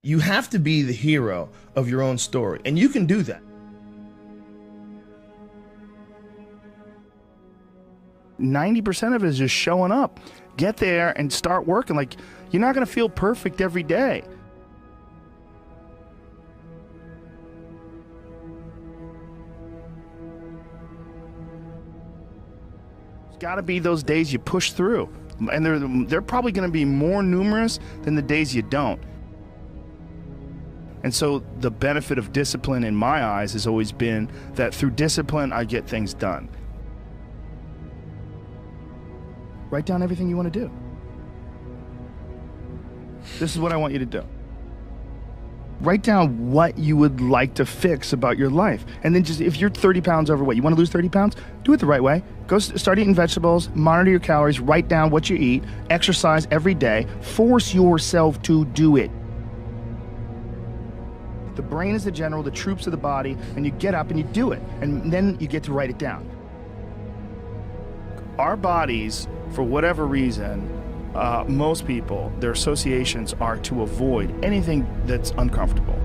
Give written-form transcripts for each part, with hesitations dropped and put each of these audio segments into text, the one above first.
You have to be the hero of your own story, and you can do that. 90% of it is just showing up. Get there and start working. Like, you're not going to feel perfect every day. There's got to be those days you push through, and they're probably going to be more numerous than the days you don't. And so the benefit of discipline in my eyes has always been that through discipline, I get things done. Write down everything you want to do. This is what I want you to do. Write down what you would like to fix about your life. And then just, if you're 30 pounds overweight, you want to lose 30 pounds? Do it the right way. Go start eating vegetables, monitor your calories, write down what you eat, exercise every day, force yourself to do it. The brain is the general, the troops of the body, and you get up and you do it, and then you get to write it down. Our bodies, for whatever reason, most people, their associations are to avoid anything that's uncomfortable.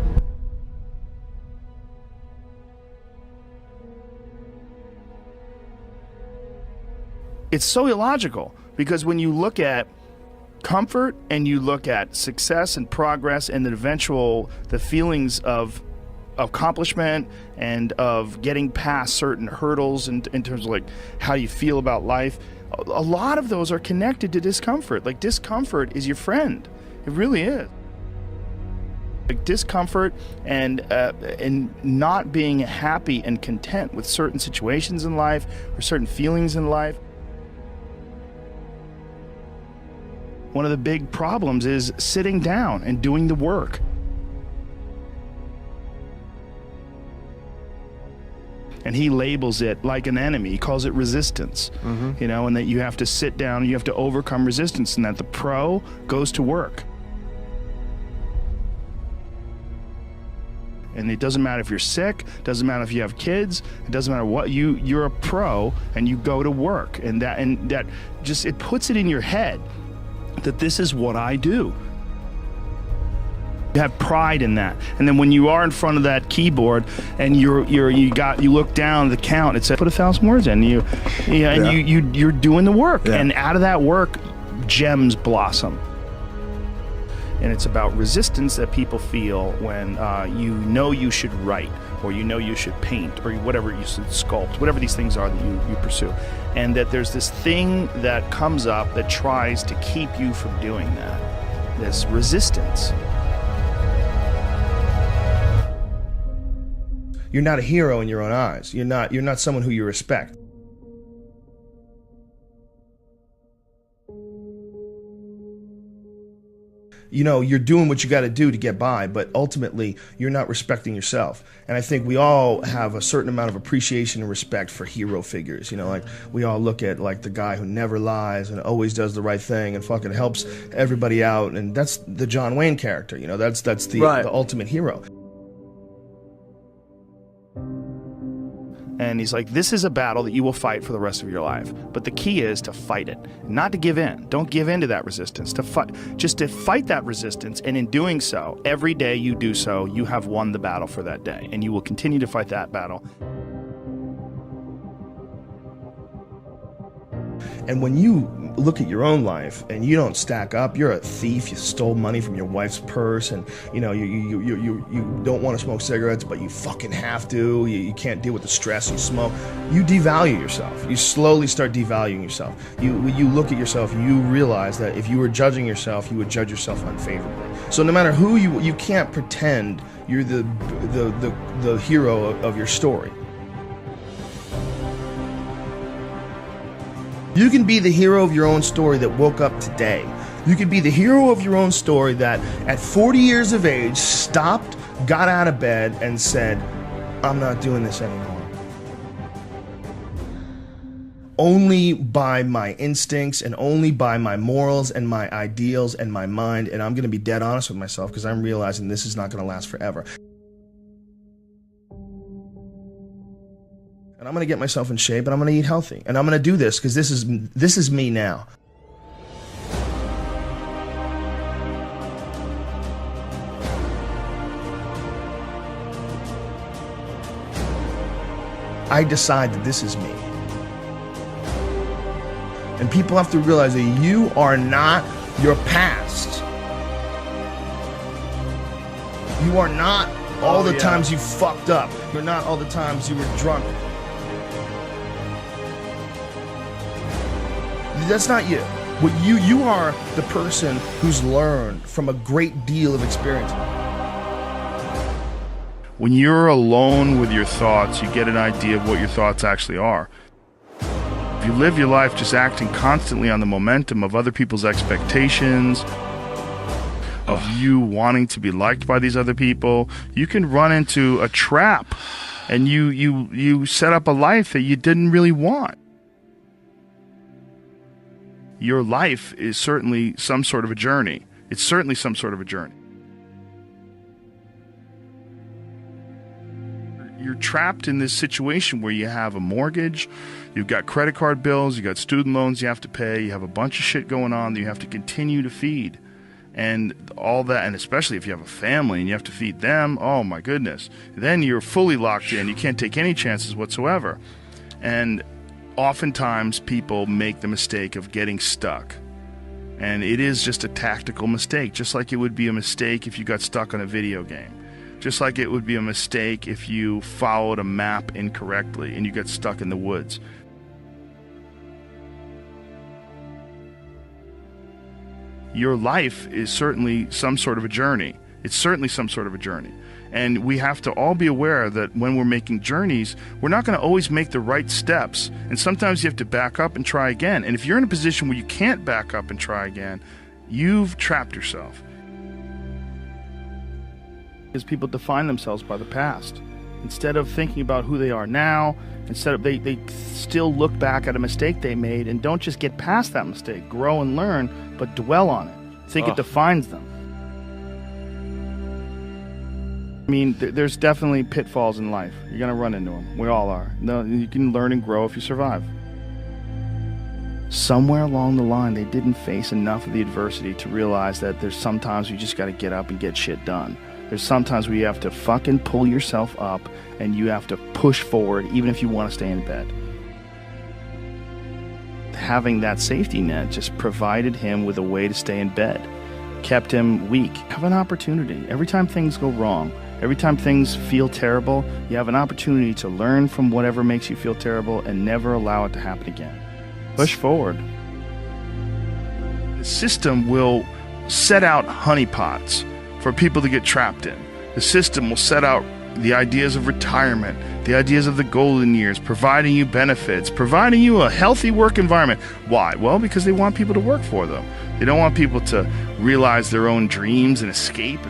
It's so illogical, because when you look at comfort and you look at success and progress and the feelings of accomplishment and of getting past certain hurdles in terms of like how you feel about life, a lot of those are connected to discomfort. Like, discomfort is your friend. It really is. Like, discomfort and not being happy and content with certain situations in life or certain feelings in life. One of the big problems is sitting down and doing the work. And he labels it like an enemy. He calls it resistance, you know, and that you have to sit down, you have to overcome resistance, and that the pro goes to work. And it doesn't matter if you're sick, doesn't matter if you have kids, it doesn't matter what, you're a pro and you go to work. And that just, it puts it in your head that this is what I do. You have pride in that. And then when you are in front of that keyboard and you look down the count, it says put 1,000 words in, you're doing the work. Yeah. And out of that work, gems blossom. And it's about resistance that people feel when you should write, or you should paint, or whatever you should sculpt, whatever these things are that you pursue. And that there's this thing that comes up that tries to keep you from doing that. This resistance. You're not a hero in your own eyes. You're not someone who you respect. You know, you're doing what you got to do to get by, but ultimately you're not respecting yourself. And I think we all have a certain amount of appreciation and respect for hero figures. You know, like, we all look at like the guy who never lies and always does the right thing and fucking helps everybody out, and that's the John Wayne character. You know, that's the, right, the ultimate hero. And he's like, this is a battle that you will fight for the rest of your life. But the key is to fight it, not to give in. Don't give in to that resistance, just to fight that resistance. And in doing so, every day you do so, you have won the battle for that day. And you will continue to fight that battle. And when you look at your own life and you don't stack up, you're a thief, you stole money from your wife's purse, and you know you don't want to smoke cigarettes, but you fucking have to, you can't deal with the stress, you smoke, you devalue yourself. You slowly start devaluing yourself. When you look at yourself, you realize that if you were judging yourself, you would judge yourself unfavorably. So no matter who you can't pretend you're the hero of your story. You can be the hero of your own story that woke up today. You can be the hero of your own story that at 40 years of age stopped, got out of bed, and said, I'm not doing this anymore. Only by my instincts and only by my morals and my ideals and my mind, and I'm going to be dead honest with myself because I'm realizing this is not going to last forever. And I'm going to get myself in shape, and I'm going to eat healthy. And I'm going to do this because this is me now. I decide that this is me. And people have to realize that you are not your past. You are not all the times you fucked up. You're not all the times you were drunk. That's not you. What you are the person who's learned from a great deal of experience. When you're alone with your thoughts, you get an idea of what your thoughts actually are. If you live your life just acting constantly on the momentum of other people's expectations, of you wanting to be liked by these other people, you can run into a trap, and you set up a life that you didn't really want. Your life is certainly some sort of a journey. It's certainly some sort of a journey. You're trapped in this situation where you have a mortgage, you've got credit card bills, you've got student loans you have to pay, you have a bunch of shit going on that you have to continue to feed. And all that, and especially if you have a family and you have to feed them, oh my goodness. Then you're fully locked in. You can't take any chances whatsoever. And oftentimes people make the mistake of getting stuck. And it is just a tactical mistake, just like it would be a mistake if you got stuck on a video game. Just like it would be a mistake if you followed a map incorrectly and you got stuck in the woods. Your life is certainly some sort of a journey. It's certainly some sort of a journey. And we have to all be aware that when we're making journeys, we're not going to always make the right steps. And sometimes you have to back up and try again. And if you're in a position where you can't back up and try again, you've trapped yourself. Because people define themselves by the past. Instead of thinking about who they are now, instead of they still look back at a mistake they made and don't just get past that mistake, grow and learn, but dwell on it. Think it defines them. I mean, there's definitely pitfalls in life. You're going to run into them. We all are. No, you can learn and grow if you survive. Somewhere along the line, they didn't face enough of the adversity to realize that there's sometimes you just got to get up and get shit done. There's sometimes where you have to fucking pull yourself up and you have to push forward even if you want to stay in bed. Having that safety net just provided him with a way to stay in bed, kept him weak. Have an opportunity. Every time things go wrong, every time things feel terrible, you have an opportunity to learn from whatever makes you feel terrible and never allow it to happen again. Push forward. The system will set out honeypots for people to get trapped in. The system will set out the ideas of retirement, the ideas of the golden years, providing you benefits, providing you a healthy work environment. Why? Well, because they want people to work for them. They don't want people to realize their own dreams and escape.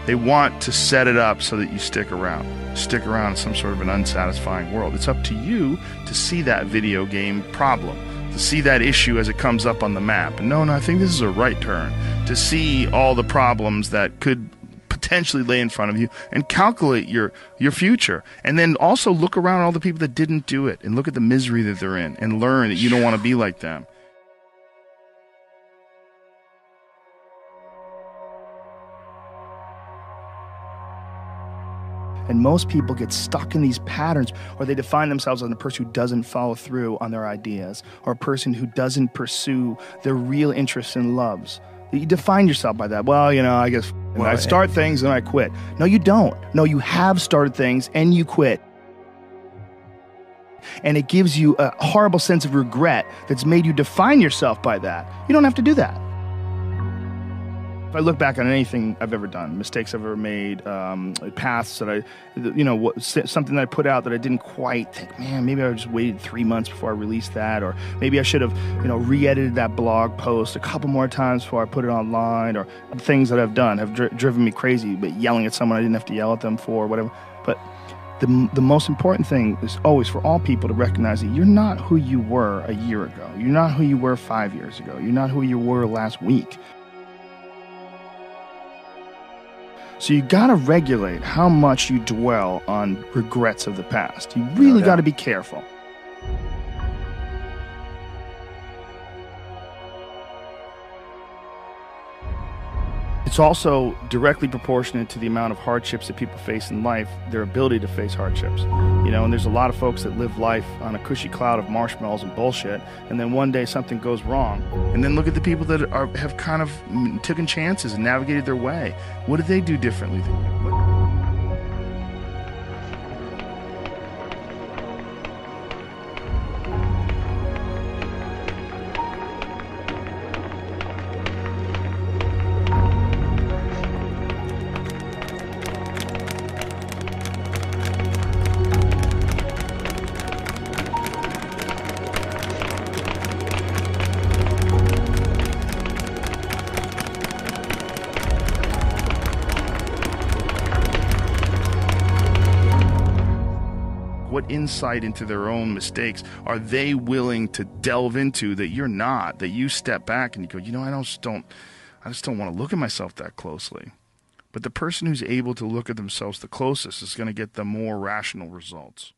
They want to set it up so that you stick around. Stick around in some sort of an unsatisfying world. It's up to you to see that video game problem, to see that issue as it comes up on the map. And no, I think this is a right turn. To see all the problems that could potentially lay in front of you and calculate your future. And then also look around at all the people that didn't do it and look at the misery that they're in and learn that you don't want to be like them. And most people get stuck in these patterns, or they define themselves as a person who doesn't follow through on their ideas, or a person who doesn't pursue their real interests and loves. You define yourself by that. Well, I guess I start things and I quit. No, you don't. No, you have started things and you quit. And it gives you a horrible sense of regret that's made you define yourself by that. You don't have to do that. If I look back on anything I've ever done, mistakes I've ever made, paths that something that I put out that I didn't quite think, man, maybe I just waited 3 months before I released that, or maybe I should have, re-edited that blog post a couple more times before I put it online, or things that I've done have driven me crazy, but yelling at someone I didn't have to yell at them for, whatever. But the most important thing is always for all people to recognize that you're not who you were a year ago. You're not who you were 5 years ago. You're not who you were last week. So you got to regulate how much you dwell on regrets of the past. You really got to be careful. It's It's also directly proportionate to the amount of hardships that people face in life, their ability to face hardships. You know, and there's a lot of folks that live life on a cushy cloud of marshmallows and bullshit, and then one day something goes wrong. And then look at the people that have kind of taken chances and navigated their way. What did they do differently than you? What insight into their own mistakes are they willing to delve into that you're not, that you step back and you go, you know, I just don't want to look at myself that closely. But the person who's able to look at themselves the closest is going to get the more rational results.